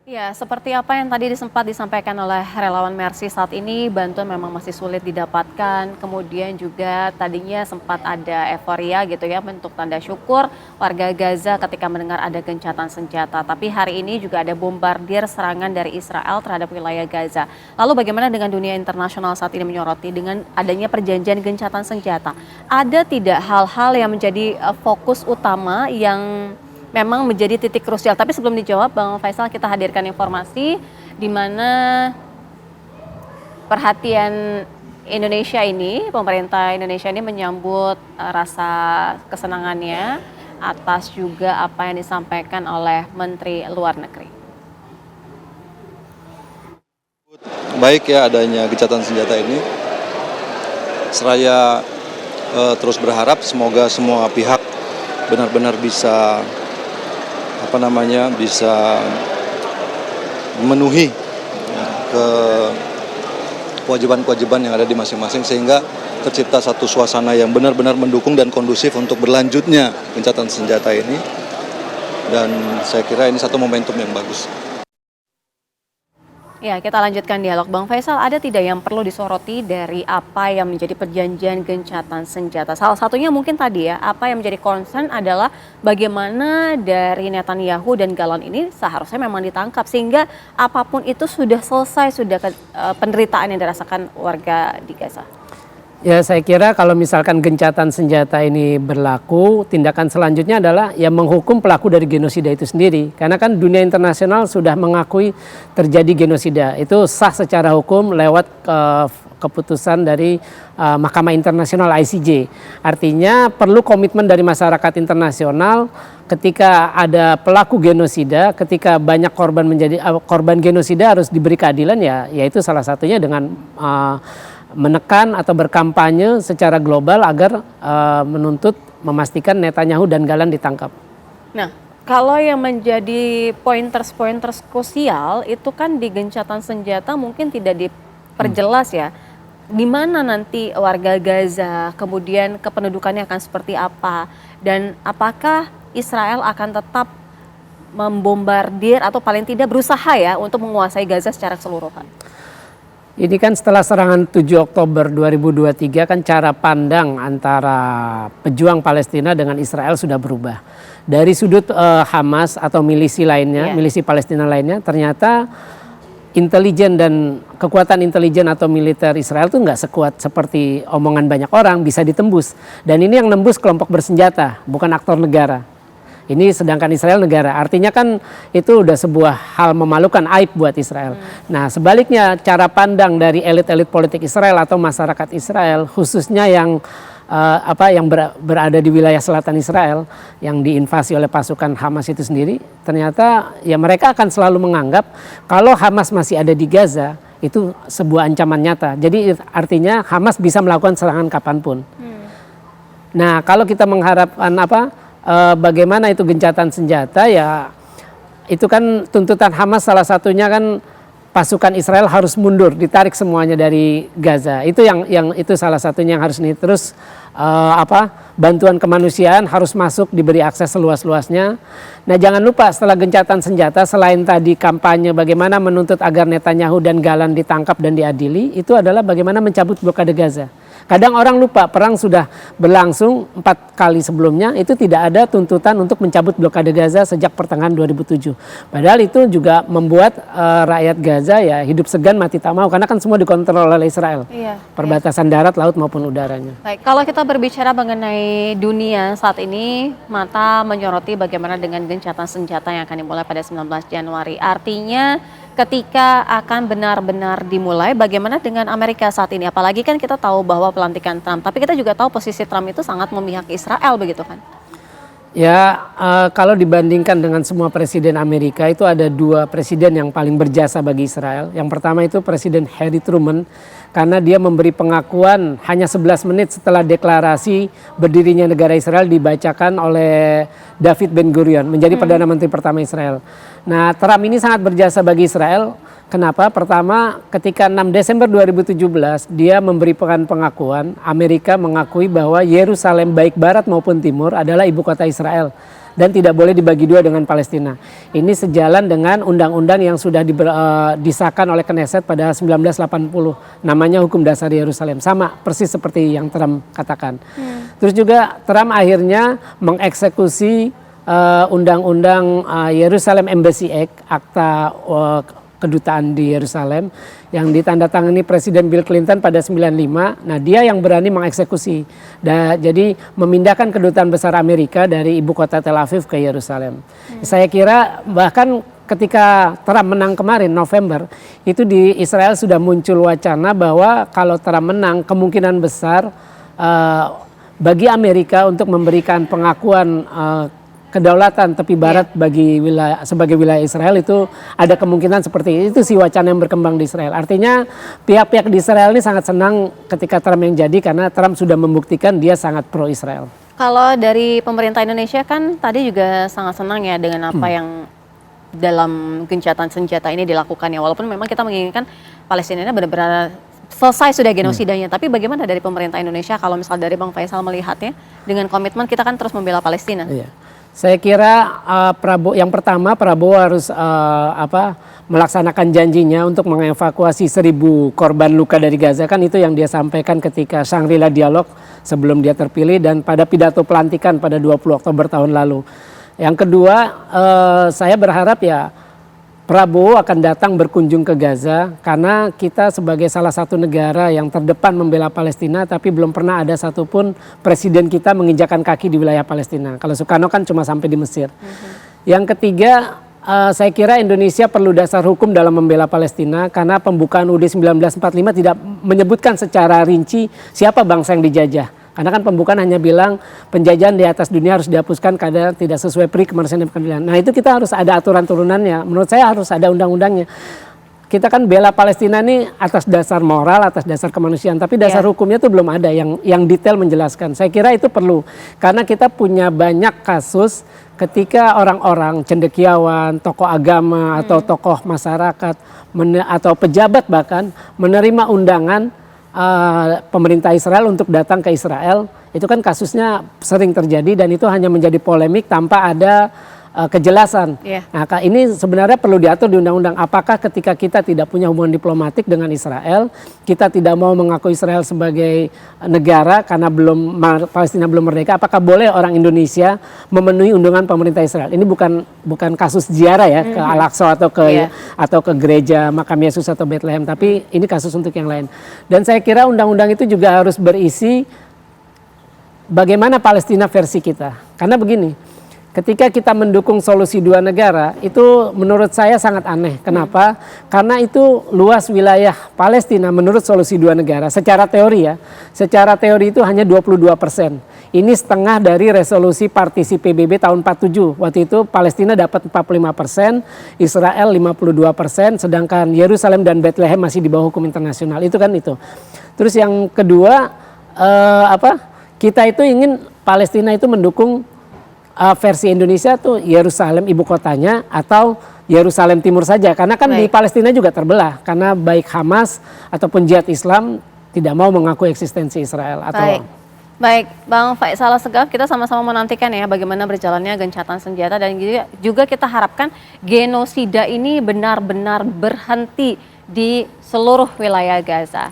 Ya, seperti apa yang tadi sempat disampaikan oleh relawan Mercy, saat ini bantuan memang masih sulit didapatkan. Kemudian juga tadinya sempat ada euforia gitu ya, bentuk tanda syukur warga Gaza ketika mendengar ada gencatan senjata. Tapi hari ini juga ada bombardir serangan dari Israel terhadap wilayah Gaza. Lalu bagaimana dengan dunia internasional saat ini menyoroti dengan adanya perjanjian gencatan senjata? Ada tidak hal-hal yang menjadi fokus utama yang memang menjadi titik krusial? Tapi sebelum dijawab Bang Faisal, kita hadirkan informasi di mana perhatian Indonesia ini, pemerintah Indonesia ini menyambut rasa kesenangannya atas juga apa yang disampaikan oleh Menteri Luar Negeri. Baik ya adanya gencatan senjata ini, seraya terus berharap semoga semua pihak benar-benar bisa bisa memenuhi kewajiban-kewajiban yang ada di masing-masing sehingga tercipta satu suasana yang benar-benar mendukung dan kondusif untuk berlanjutnya gencatan senjata ini, dan saya kira ini satu momentum yang bagus. Ya, kita lanjutkan dialog. Bang Faisal, ada tidak yang perlu disoroti dari apa yang menjadi perjanjian gencatan senjata? Salah satunya mungkin tadi ya, apa yang menjadi concern adalah bagaimana dari Netanyahu dan Galon ini seharusnya memang ditangkap sehingga apapun itu sudah selesai, sudah penderitaan yang dirasakan warga di Gaza. Ya, saya kira kalau misalkan gencatan senjata ini berlaku, tindakan selanjutnya adalah ya menghukum pelaku dari genosida itu sendiri. Karena kan dunia internasional sudah mengakui terjadi genosida. Itu sah secara hukum lewat keputusan dari Mahkamah Internasional ICJ. Artinya perlu komitmen dari masyarakat internasional ketika ada pelaku genosida, ketika banyak korban menjadi korban genosida harus diberi keadilan, ya yaitu salah satunya dengan menekan atau berkampanye secara global agar menuntut memastikan Netanyahu dan Galon ditangkap. Nah, kalau yang menjadi pointers krusial itu kan di gencatan senjata mungkin tidak diperjelas ya. Di mana nanti warga Gaza, kemudian kependudukannya akan seperti apa, dan apakah Israel akan tetap membombardir atau paling tidak berusaha ya untuk menguasai Gaza secara keseluruhan? Ini kan setelah serangan 7 Oktober 2023 kan cara pandang antara pejuang Palestina dengan Israel sudah berubah. Dari sudut Hamas atau milisi lainnya, milisi Palestina lainnya, ternyata intelijen dan kekuatan intelijen atau militer Israel tuh nggak sekuat seperti omongan banyak orang, bisa ditembus. Dan ini yang nembus kelompok bersenjata, bukan aktor negara. Ini sedangkan Israel negara, artinya kan itu udah sebuah hal memalukan, aib buat Israel. Nah sebaliknya cara pandang dari elit-elit politik Israel atau masyarakat Israel, khususnya yang berada di wilayah selatan Israel yang diinvasi oleh pasukan Hamas itu sendiri, ternyata ya mereka akan selalu menganggap kalau Hamas masih ada di Gaza itu sebuah ancaman nyata. Jadi artinya Hamas bisa melakukan serangan kapanpun. Nah kalau kita mengharapkan bagaimana itu gencatan senjata, ya itu kan tuntutan Hamas salah satunya kan pasukan Israel harus mundur, ditarik semuanya dari Gaza. Itu yang itu salah satunya yang harus nih. Terus bantuan kemanusiaan harus masuk, diberi akses seluas-luasnya. Nah jangan lupa setelah gencatan senjata, selain tadi kampanye bagaimana menuntut agar Netanyahu dan Galon ditangkap dan diadili, itu adalah bagaimana mencabut blokade Gaza. Kadang orang lupa perang sudah berlangsung 4 kali sebelumnya, itu tidak ada tuntutan untuk mencabut blokade Gaza sejak pertengahan 2007. Padahal itu juga membuat rakyat Gaza ya hidup segan mati tak mau, karena kan semua dikontrol oleh Israel. Perbatasan darat, laut maupun udaranya. Baik, kalau kita berbicara mengenai dunia saat ini, mata menyoroti bagaimana dengan gencatan senjata yang akan dimulai pada 19 Januari. Artinya ketika akan benar-benar dimulai, bagaimana dengan Amerika saat ini? Apalagi kan kita tahu bahwa pelantikan Trump, tapi kita juga tahu posisi Trump itu sangat memihak Israel, begitu kan? Ya, kalau dibandingkan dengan semua presiden Amerika, itu ada 2 presiden yang paling berjasa bagi Israel. Yang pertama itu Presiden Harry Truman, karena dia memberi pengakuan hanya 11 menit setelah deklarasi berdirinya negara Israel dibacakan oleh David Ben-Gurion menjadi Perdana Menteri pertama Israel. Nah, Trump ini sangat berjasa bagi Israel. Kenapa? Pertama, ketika 6 Desember 2017 dia memberikan pengakuan, Amerika mengakui bahwa Yerusalem baik barat maupun timur adalah ibu kota Israel. dan tidak boleh dibagi dua dengan Palestina. Ini sejalan dengan undang-undang yang sudah disahkan oleh Knesset pada 1980, namanya Hukum Dasar Yerusalem. Sama persis seperti yang Trump katakan. Terus juga Trump akhirnya mengeksekusi undang-undang Jerusalem Embassy Act, akta kedutaan di Yerusalem yang ditandatangani Presiden Bill Clinton pada 95. Nah, dia yang berani mengeksekusi. Jadi memindahkan kedutaan besar Amerika dari ibu kota Tel Aviv ke Yerusalem. Saya kira bahkan ketika Trump menang kemarin November, itu di Israel sudah muncul wacana bahwa kalau Trump menang kemungkinan besar bagi Amerika untuk memberikan pengakuan kedaulatan tepi barat bagi sebagai wilayah Israel itu ada kemungkinan seperti itu sih wacana yang berkembang di Israel. Artinya pihak-pihak di Israel ini sangat senang ketika Trump yang jadi karena Trump sudah membuktikan dia sangat pro Israel. Kalau dari pemerintah Indonesia kan tadi juga sangat senang ya dengan apa yang dalam gencatan senjata ini dilakukan ya, walaupun memang kita menginginkan Palestina ini benar-benar selesai sudah genosidanya. Tapi bagaimana dari pemerintah Indonesia kalau misalnya dari Bang Faisal melihatnya dengan komitmen kita kan terus membela Palestina? Iya. Saya kira yang pertama Prabowo harus melaksanakan janjinya untuk mengevakuasi 1.000 korban luka dari Gaza, kan itu yang dia sampaikan ketika Shangri-La Dialog sebelum dia terpilih dan pada pidato pelantikan pada 20 Oktober tahun lalu. Yang kedua, saya berharap ya Prabowo akan datang berkunjung ke Gaza karena kita sebagai salah satu negara yang terdepan membela Palestina tapi belum pernah ada satupun presiden kita menginjakan kaki di wilayah Palestina. Kalau Soekarno kan cuma sampai di Mesir. Yang ketiga, saya kira Indonesia perlu dasar hukum dalam membela Palestina karena pembukaan UUD 1945 tidak menyebutkan secara rinci siapa bangsa yang dijajah. Karena kan pembukaan hanya bilang penjajahan di atas dunia harus dihapuskan karena tidak sesuai pri kemanusiaan dan keadilan. Nah itu kita harus ada aturan turunannya. Menurut saya harus ada undang-undangnya. Kita kan bela Palestina ini atas dasar moral, atas dasar kemanusiaan. Tapi dasar hukumnya itu belum ada yang detail menjelaskan. Saya kira itu perlu. Karena kita punya banyak kasus ketika orang-orang cendekiawan, tokoh agama atau tokoh masyarakat atau pejabat bahkan menerima undangan pemerintah Israel untuk datang ke Israel, itu kan kasusnya sering terjadi dan itu hanya menjadi polemik tanpa ada kejelasan. Nah, ini sebenarnya perlu diatur di undang-undang. Apakah ketika kita tidak punya hubungan diplomatik dengan Israel, kita tidak mau mengaku Israel sebagai negara karena Palestina belum merdeka, apakah boleh orang Indonesia memenuhi undangan pemerintah Israel? Ini bukan kasus ziarah ya ke Al-Aqsa atau ke gereja Makam Yesus atau Bethlehem, tapi ini kasus untuk yang lain. Dan saya kira undang-undang itu juga harus berisi bagaimana Palestina versi kita. Karena begini, ketika kita mendukung solusi dua negara, itu menurut saya sangat aneh. Kenapa? Karena itu luas wilayah Palestina menurut solusi dua negara. Secara teori ya, secara teori itu hanya 22%. Ini setengah dari resolusi partisi PBB tahun 47. Waktu itu Palestina dapat 45%, Israel 52%, sedangkan Yerusalem dan Bethlehem masih di bawah hukum internasional. Itu kan itu. Terus yang kedua, kita itu ingin Palestina itu mendukung versi Indonesia tuh Yerusalem ibu kotanya atau Yerusalem Timur saja, karena kan di Palestina juga terbelah karena baik Hamas ataupun Jihad Islam tidak mau mengaku eksistensi Israel atau Baik, Bang Faisal Assegaf, kita sama-sama menantikan ya bagaimana berjalannya gencatan senjata dan juga kita harapkan genosida ini benar-benar berhenti di seluruh wilayah Gaza.